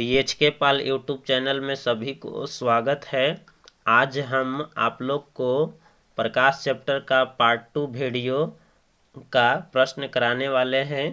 DHK पाल YouTube channel में सभी को स्वागत है। आज हम आप लोग को प्रकाश चैप्टर का पार्ट 2 वीडियो का प्रश्न कराने वाले हैं।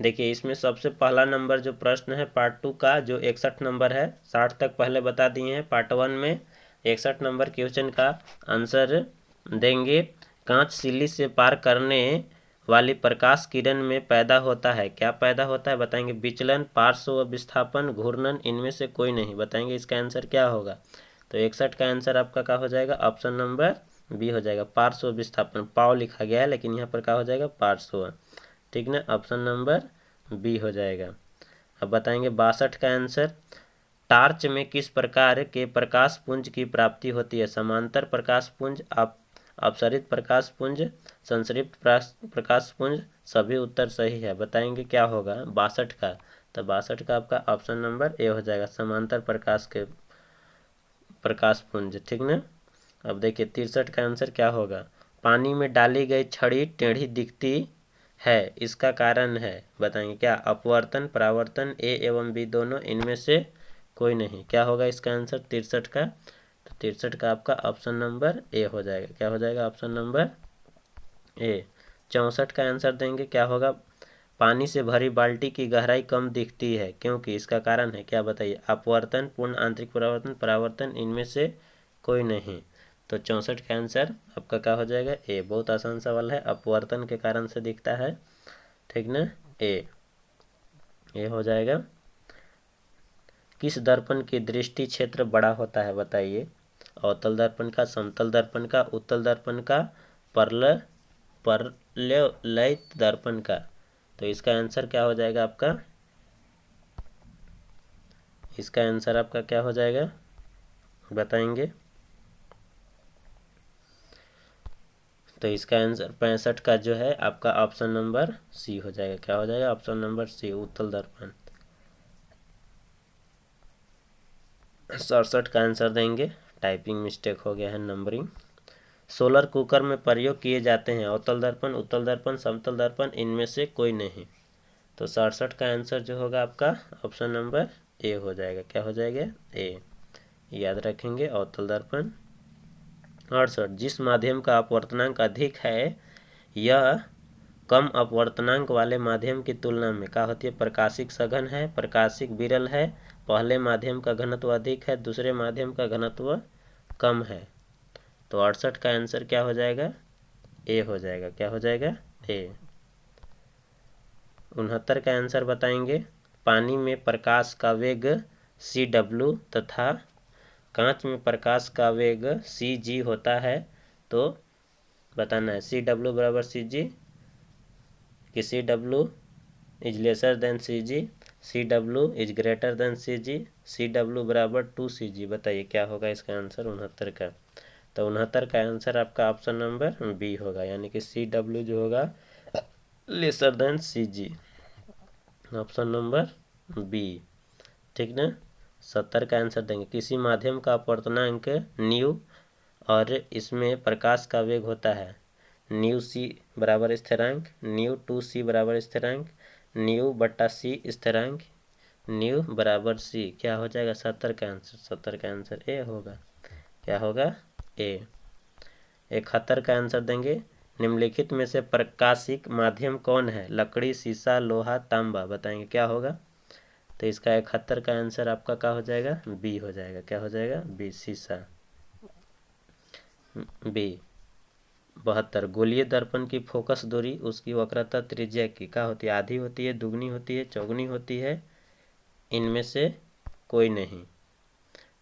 देखिए, इसमें सबसे पहला नंबर जो प्रश्न है पार्ट 2 का, जो 61 नंबर है, 60 तक पहले बता दिए हैं। पार्ट 1 में 61 नंबर क्वेश्चन का आंसर देंगे। कांच सिल्ली से पार करने वाली प्रकाश किरण में पैदा होता है, क्या पैदा होता है बताएंगे। विचलन, पार्श्व विस्थापन, घूर्णन, इनमें से कोई नहीं बताएंगे। इसका आंसर क्या होगा? तो 61 का आंसर आपका क्या हो जाएगा? ऑप्शन नंबर बी हो जाएगा, पार्श्व विस्थापन। पाव लिखा गया है लेकिन यहाँ पर क्या हो जाएगा? पार्श्व। ठीक ना, ऑप्शन नंबर बी हो जाएगा। अब बताएंगे 62 का आंसर। टार्च में किस प्रकार के प्रकाश पुंज की प्राप्ति होती है? समांतर प्रकाश पुंज, अपसरित प्रकाश पुंज, संतृप्त प्रकाश पुंज। सभी उत्तर सही है। बताएंगे क्या होगा 62 का? तो 62 का आपका ऑप्शन नंबर ए हो जाएगा, समांतर प्रकाश के प्रकाश पुंज। ठीक ना। अब देखिए 63 का आंसर क्या होगा? पानी में डाली गई छड़ी टेढ़ी दिखती है, इसका कारण है बताएंगे क्या? अपवर्तन, परावर्तन, ए एवं बी दोनों, इनमें से कोई नहीं। क्या होगा इसका आंसर 63 का? तो 63 का आपका ऑप्शन नंबर ए हो जाएगा। क्या हो जाएगा? Option number A. 64 का आंसर देंगे, क्या होगा? पानी से भरी बाल्टी की गहराई कम दिखती है क्योंकि, इसका कारण है क्या बताइए? अपवर्तन, पूर्ण आंतरिक परावर्तन, परावर्तन, इनमें से कोई नहीं। तो 64 का आंसर आपका क्या हो जाएगा? ए। बहुत आसान सवाल है, अपवर्तन के कारण से दिखता है। ठीक ना, ए हो जाएगा। किस दर्पण की दृष्टि क्षेत्र बड़ा होता है बताइए? अवतल दर्पण का, समतल दर्पण का, उत्तल दर्पण का, परलैयित दर्पण का। तो इसका आंसर क्या हो जाएगा आपका? इसका आंसर आपका क्या हो जाएगा बताएंगे? तो इसका आंसर 65 का जो है आपका ऑप्शन नंबर सी हो जाएगा। क्या हो जाएगा? ऑप्शन नंबर सी, उत्तल दर्पण। 67 का आंसर देंगे, टाइपिंग मिस्टेक हो गया है, नंबरिंग। सोलर कुकर में प्रयोग किए जाते हैं अवतल दर्पण, उत्तल दर्पण, समतल दर्पण, इनमें से कोई नहीं। तो 67 का आंसर जो होगा आपका ऑप्शन नंबर ए हो जाएगा। क्या हो जाएगा? ए। याद रखेंगे, अवतल दर्पण। 68, जिस माध्यम का अपवर्तनांक अधिक है यह कम अपवर्तनांक वाले माध्यम की तुलना में क्या होती है? प्रकाशिक सघन है, प्रकाशिक विरल है, पहले माध्यम का घनत्व अधिक है, दूसरे माध्यम का घनत्व कम है। तो 68 का आंसर क्या हो जाएगा? ए हो जाएगा। क्या हो जाएगा? ए। 69 का आंसर बताएंगे। पानी में प्रकाश का वेग CW तथा कांच में प्रकाश का वेग CG होता है, तो बताना है CW बराबर CG कि CW is lesser than CG, CW is greater than CG, CW बराबर 2CG। बताइए क्या होगा इसका आंसर 69 का? तो 69 का आंसर आपका ऑप्शन नंबर बी होगा, यानी कि CW जो होगा lesser than CG, option number B. ठीक ना। 70 का आंसर देंगे। किसी माध्यम का अपवर्तनांक न्यू और इसमें प्रकाश का वेग होता है न्यू C बराबर स्थिरांक, न्यू 2C बराबर स्थिरांक, न्यू बट्टा C स्थिरांक, न्यू बराबर C। क्या हो जाएगा 70 का आंसर? 70 का आंसर ए होगा। क्या होगा? ए। 71 का आंसर देंगे। निम्नलिखित में से प्रकाशिक माध्यम कौन है? लकड़ी, शीशा, लोहा, तांबा। बताएंगे क्या होगा? तो इसका 71 का आंसर आपका क्या हो जाएगा? बी हो जाएगा। क्या हो जाएगा? बी, शीशा, बी। 72, गोलीय दर्पण की फोकस दूरी उसकी वक्रता त्रिज्या की क्या होती है? आधी होती है, दुगनी होती है, चौगुनी होती है, इनमें से कोई नहीं।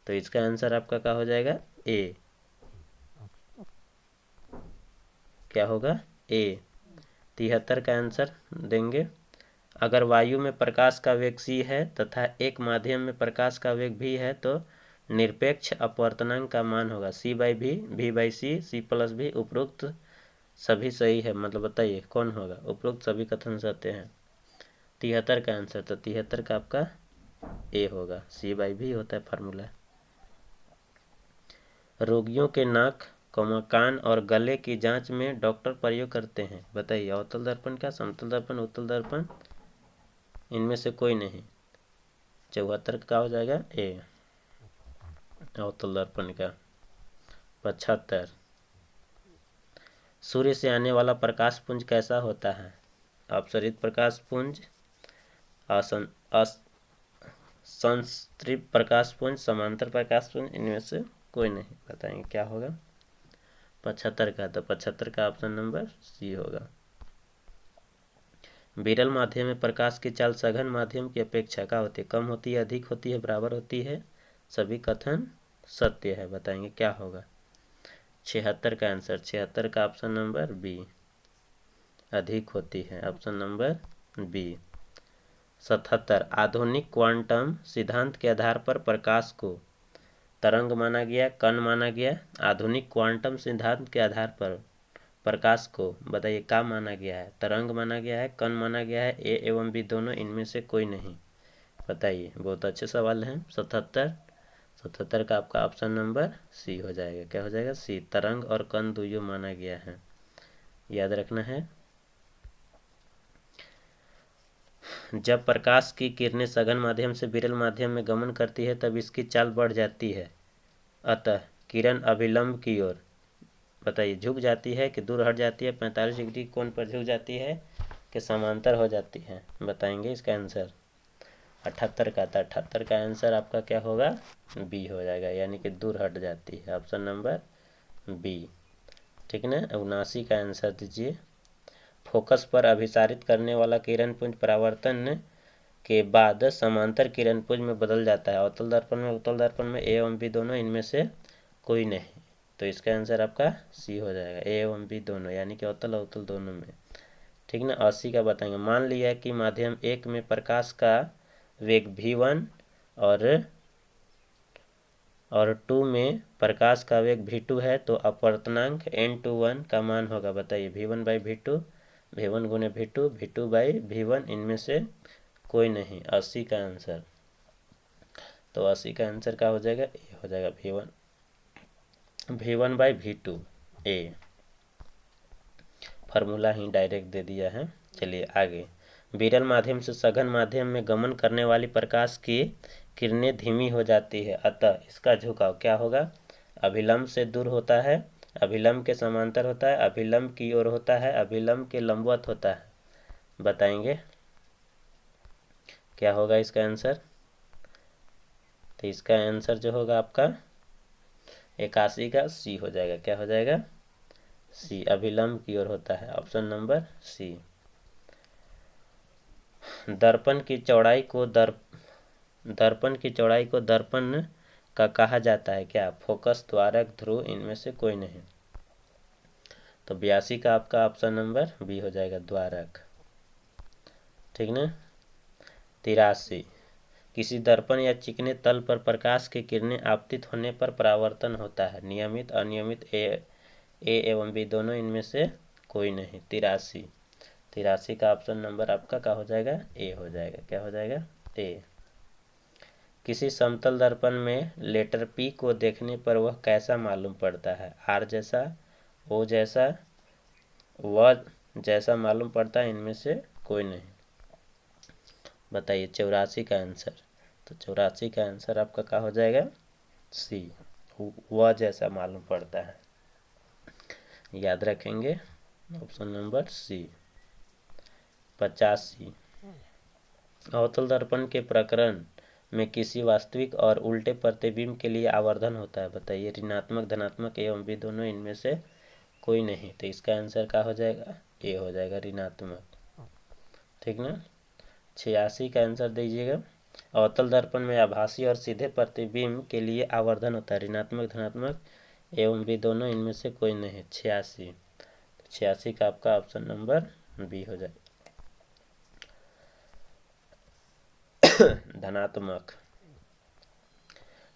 तो इसका आंसर आपका क्या हो जाएगा? ए। क्या होगा? ए। 73 का आंसर देंगे। अगर वायु में प्रकाश का वेग c है तथा एक माध्यम में प्रकाश का वेग v है तो निरपेक्ष अपवर्तनांक का मान होगा c/v, v/c, c+v। उपरोक्त सभी सही है, मतलब बताइए कौन होगा? उपरोक्त सभी कथन सत्य हैं। 73 का आंसर, तो 73 का आपका ए होगा, c/v होता है फार्मूला। रोगियों के नाक, कान और गले की जांच में डॉक्टर प्रयोग करते हैं। बताइए अवतल दर्पण का, समतल दर्पण, उत्तल दर्पण, इनमें से कोई नहीं। 74 का हो जाएगा ए अवतल दर्पण का। 75 सूर्य से आने वाला प्रकाश पुंज कैसा होता है? अपसरित प्रकाश पुंज, संतृप्त प्रकाश पुंज, समांतर प्रकाश पुंज, इनमें से कोई नहीं। बताएंगे क्या होगा 75 का, तो 75 का ऑप्शन नंबर सी होगा। विरल माध्यम में प्रकाश की चाल सघन माध्यम की अपेक्षा क्या होती है? कम होती है, अधिक होती है, बराबर होती है? सभी कथन सत्य है। बताएंगे क्या होगा 76 का आंसर। 76 का ऑप्शन नंबर बी अधिक होती है, ऑप्शन नंबर बी। 77 आधुनिक क्वांटम सिद्धांत के आधार पर प्रकाश को तरंग माना गया, कण माना गया। आधुनिक क्वांटम सिद्धांत के आधार पर प्रकाश को बताइए क्या माना गया है? तरंग माना गया है, कण माना गया है, ए एवं बी दोनों, इनमें से कोई नहीं। बताइए, बहुत अच्छे सवाल हैं। 77 का आपका ऑप्शन नंबर सी हो जाएगा। क्या हो जाएगा? सी, तरंग और कण दोनों माना गया है, याद रखना है। जब प्रकाश की किरणें सघन माध्यम से विरल माध्यम में गमन करती है तब इसकी चाल बढ़ जाती है, अतः किरण अभिलंब की ओर बताइए झुक जाती है कि दूर हट जाती है? 45 डिग्री कोण पर झुक जाती है कि समांतर हो जाती है? बताएंगे इसका आंसर 78 का था। 78 का आंसर आपका क्या होगा? बी हो जाएगा, यानी कि दूर हट जाती है, ऑप्शन नंबर बी। ठीक ना। 79 का आंसर दीजिए। फोकस पर अभिसारित करने वाला किरण पुंज परावर्तन के बाद समांतर किरण पुंज में बदल जाता है। अवतल दर्पण में, उत्तल दर्पण में, ए एवं बी दोनों, इनमें से कोई नहीं। तो इसका आंसर आपका सी हो जाएगा, ए एवं बी दोनों, यानी कि अवतल अवतल दोनों में। ठीक ना। 80 का बताएंगे। मान लिया कि माध्यम 1 में प्रकाश का वेग v1 और 2 में प्रकाश का वेग v2 है, तो अपवर्तनांक n21 का मान होगा। बताइए v1/v2, v1 गुने v2, v2/v1, इनमें से कोई नहीं। 80 का आंसर, तो 80 का आंसर क्या हो जाएगा? ए हो जाएगा, v1/v2 ए। फार्मूला ही डायरेक्ट दे दिया है। चलिए आगे। विरल माध्यम से सघन माध्यम में गमन करने वाली प्रकाश की किरणें धीमी हो जाती है, अतः इसका झुकाव क्या होगा? अभिलंब से दूर होता है, अभिलंब के समांतर होता है, अभिलंब की ओर होता है, अभिलंब के लंबवत होता है? बताएंगे क्या होगा इसका आंसर? तो इसका आंसर जो होगा आपका 81 का सी हो जाएगा। क्या हो जाएगा? सी, अभिलंब की ओर होता है, ऑप्शन नंबर सी। दर्पण की चौड़ाई को दर्पण का कहा जाता है क्या? फोकस, द्वारक, ध्रुव, इनमें से कोई नहीं। तो 82 का आपका ऑप्शन नंबर बी हो जाएगा, द्वारक। ठीक ना। 83 किसी दर्पण या चिकने तल पर प्रकाश की किरणें आपतित होने पर परावर्तन होता है, नियमित, अनियमित, ए एवं बी दोनों, इनमें से कोई नहीं। 83 का ऑप्शन नंबर आपका क्या हो जाएगा? ए हो जाएगा। क्या हो जाएगा? ए। किसी समतल दर्पण में लेटर पी को देखने पर वह कैसा मालूम पड़ता है? आर जैसा, ओ जैसा, व जैसा मालूम पड़ता है? इनमें से कोई नहीं। बताइए 84 का आंसर। तो 84 का आंसर आपका क्या हो जाएगा? सी, व जैसा मालूम पड़ता है, याद रखेंगे, ऑप्शन नंबर सी। 85 अवतल दर्पण के प्रकरण में किसी वास्तविक और उल्टे प्रतिबिंब के लिए आवर्धन होता है? बताइए ऋणात्मक, धनात्मक एवं बी दोनों, इनमें से कोई नहीं। तो इसका आंसर क्या हो जाएगा? ए हो जाएगा, ऋणात्मक। ठीक ना। 86 का आंसर दीजिएगा। अवतल दर्पण में आभासी और सीधे प्रतिबिंब के लिए आवर्धन होता है, ऋणात्मक, धनात्मक एवं बी दोनों, इनमें से कोई नहीं। 86 का आपका ऑप्शन नंबर बी हो जाएगा, धनात्मक।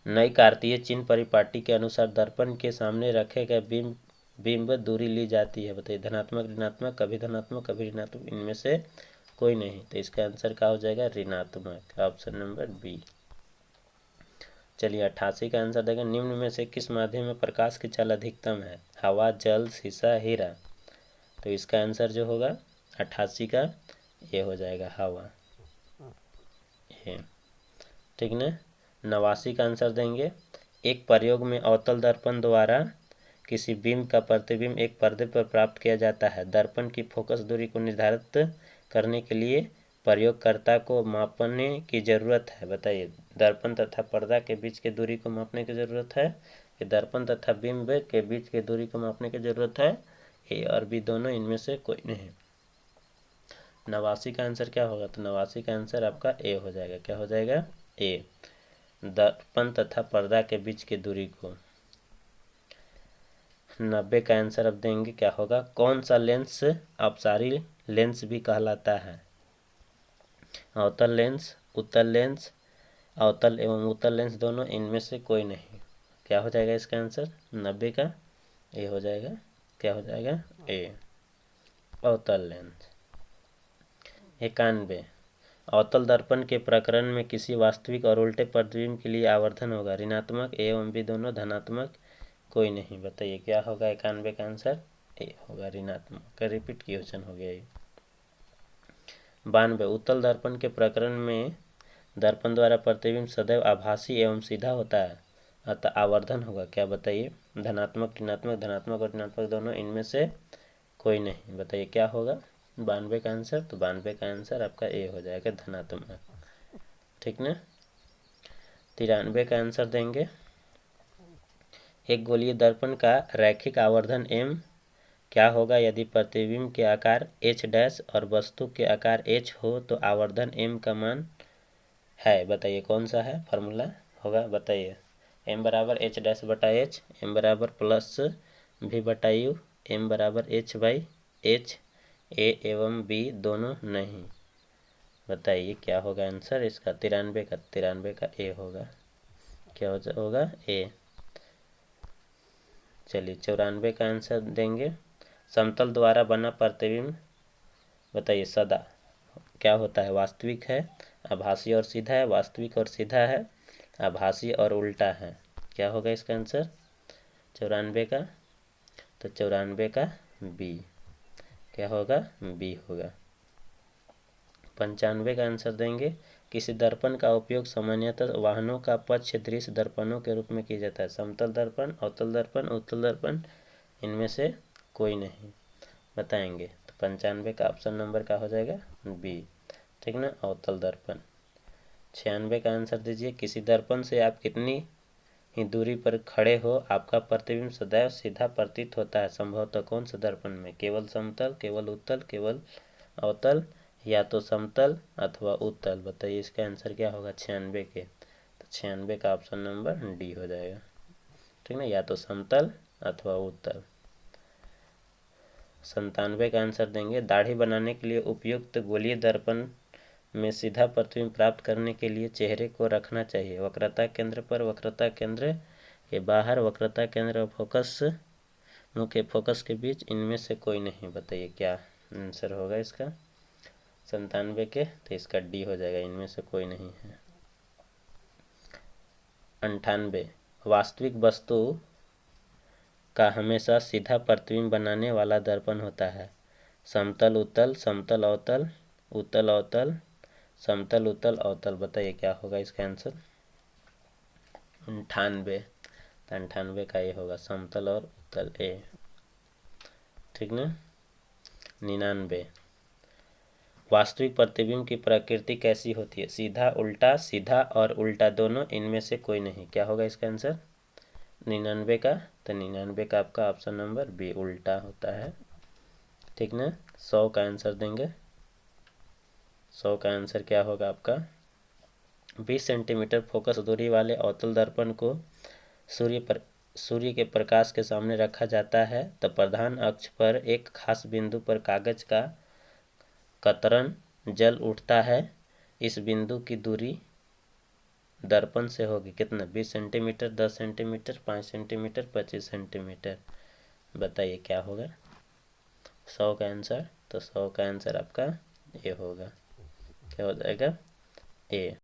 नई कार्तीय चिन्ह परिपाटी के अनुसार दर्पण के सामने रखे गए बिंब दूरी ली जाती है। बताइए धनात्मक, ऋणात्मक, कभी धनात्मक, कभी ऋणात्मक, इनमें से कोई नहीं। तो इसका आंसर क्या हो जाएगा? ऋणात्मक, ऑप्शन नंबर बी। चलिए 88 का आंसर देगा। निम्न में से किस माध्यम में प्रकाश की चाल अधिकतम है? हवा, जल, शीशा, हीरा? तो इसका आंसर जो होगा 88 का ये हो जाएगा, हवा। ये ठीक ना। 89 का आंसर देंगे, एक प्रयोग में अवतल दर्पण द्वारा किसी बिंब का प्रतिबिंब एक पर्दे पर प्राप्त किया जाता है। दर्पण की फोकस दूरी को निर्धारित करने के लिए प्रयोगकर्ता को मापने की जरूरत है। बताइए, दर्पण तथा पर्दा के बीच की दूरी को मापने की जरूरत है कि दर्पण तथा बिंब के बीच की दूरी को मापने की जरूरत है? ए और बी दोनों, इनमें से कोई नहीं। 89 का आंसर क्या होगा? तो 89 का आंसर आपका ए हो जाएगा। क्या हो जाएगा? ए, दर्पण तथा पर्दा के बीच की दूरी को। 90 का आंसर अब देंगे, क्या होगा? कौन सा लेंस अपसारी लेंस भी कहलाता है? अवतल लेंस, उत्तल लेंस, अवतल एवं उत्तल लेंस दोनों, इनमें से कोई नहीं। क्या हो जाएगा इसका आंसर? 90 का ए हो जाएगा। क्या हो जाएगा? ए, अवतल लेंस। 91, अवतल दर्पण के प्रकरण में किसी वास्तविक और उल्टे प्रतिबिंब के लिए आवर्धन होगा। ऋणात्मक ए एवं बी दोनों, धनात्मक कोई नहीं। बताइए क्या होगा? 91 का आंसर ए होगा, ऋणात्मक का रिपीट क्वेश्चन हो गया ये। 92, उत्तल दर्पण के प्रकरण में दर्पण द्वारा प्रतिबिंब सदैव आभासी एवं सीधा होता है, अतः आवर्धन होगा। क्या बताइए? धनात्मक, ऋणात्मक, धनात्मक और ऋणात्मक दोनों, इनमें से कोई नहीं। बताइए क्या होगा 92 का आंसर? तो 92 का आंसर आपका ए हो जाएगा, धनात्मक। ठीक ना। 93 का आंसर देंगे, एक गोलीय दर्पण का रैखिक आवर्धन m क्या होगा? यदि प्रतिबिंब के आकार h डैश और वस्तु के आकार h हो तो आवर्धन m का मान है। बताइए कौन सा है फार्मूला होगा? बताइए। m बराबर h डैश बटा h, m बराबर प्लस v बटा u, m बराबर h बाई h, a एवं b दोनों नहीं। बताइए क्या होगा आंसर इसका? 93 का ए होगा। क्या होगा? ए। चलिए 94 का आंसर देंगे, समतल द्वारा बना प्रतिबिंब बताइए सदा क्या होता है? वास्तविक है, आभासी और सीधा है, वास्तविक और सीधा है, आभासी और उल्टा है। क्या होगा इसका आंसर 94 का? तो 94 का बी। क्या होगा? बी होगा। 95 का आंसर देंगे, किसी दर्पण का उपयोग सामान्यतः वाहनों का पक्ष दृश्य दर्पणों के रूप में किया जाता है। समतल दर्पण, अवतल दर्पण, उत्तल दर्पण, इनमें से कोई नहीं। बताएंगे तो 95 का ऑप्शन नंबर का हो जाएगा बी। ठीक ना, अवतल दर्पण। 96 का आंसर दीजिए, किसी दर्पण से आप कितनी ही दूरी पर खड़े हो आपका प्रतिबिंब सदैव सीधा प्रतीत होता है, संभवतः कौन सा दर्पण में? केवल समतल, केवल उत्तल, केवल अवतल, या तो समतल अथवा उत्तल। बताइए इसका आंसर क्या होगा 96 के? तो 96 का ऑप्शन नंबर डी हो जाएगा। ठीक ना, या तो समतल अथवा उत्तल। 97 का आंसर देंगे, दाढ़ी बनाने के लिए उपयुक्त गोलीय दर्पण में सीधा प्रतिबिंब प्राप्त करने के लिए चेहरे को रखना चाहिए वक्रता केंद्र पर, वक्रता केंद्र के बाहर, वक्रता केंद्र और फोकस मुख्य फोकस के बीच, इनमें से कोई नहीं। बताइए क्या आंसर होगा इसका 97 के? तो इसका डी हो जाएगा, इनमें से कोई नहीं है। 98, वास्तविक वस्तु का हमेशा सीधा प्रतिबिंब बनाने वाला दर्पण होता है। समतल उत्तल, समतल अवतल, उत्तल अवतल, समतल उत्तल अवतल। बताइए क्या होगा इसका आंसर 98? 98 का ये होगा, समतल और उत्तल ए। ठीक ना। 99, वास्तविक प्रतिबिंब की प्रकृति कैसी होती है? सीधा, उल्टा, सीधा और उल्टा दोनों, इनमें से कोई नहीं। क्या होगा इसका आंसर 99 का? तो 99 का आपका ऑप्शन नंबर बी, उल्टा होता है। ठीक ना। 100 का आंसर देंगे, 100 का आंसर क्या होगा आपका? 20 सेंटीमीटर फोकस दूरी वाले अवतल दर्पण को सूर्य के प्रकाश के सामने रखा जाता है, तो प्रधान अक्ष पर एक खास बिंदु पर कागज का कतरन जल उठता है। इस बिंदु की दूरी दर्पण से होगी कितना? 20 सेंटीमीटर, 10 सेंटीमीटर, 5 सेंटीमीटर, 25 सेंटीमीटर। बताइए क्या होगा 100 का आंसर? तो 100 का आंसर आपका ए होगा। क्या हो जाएगा? ए।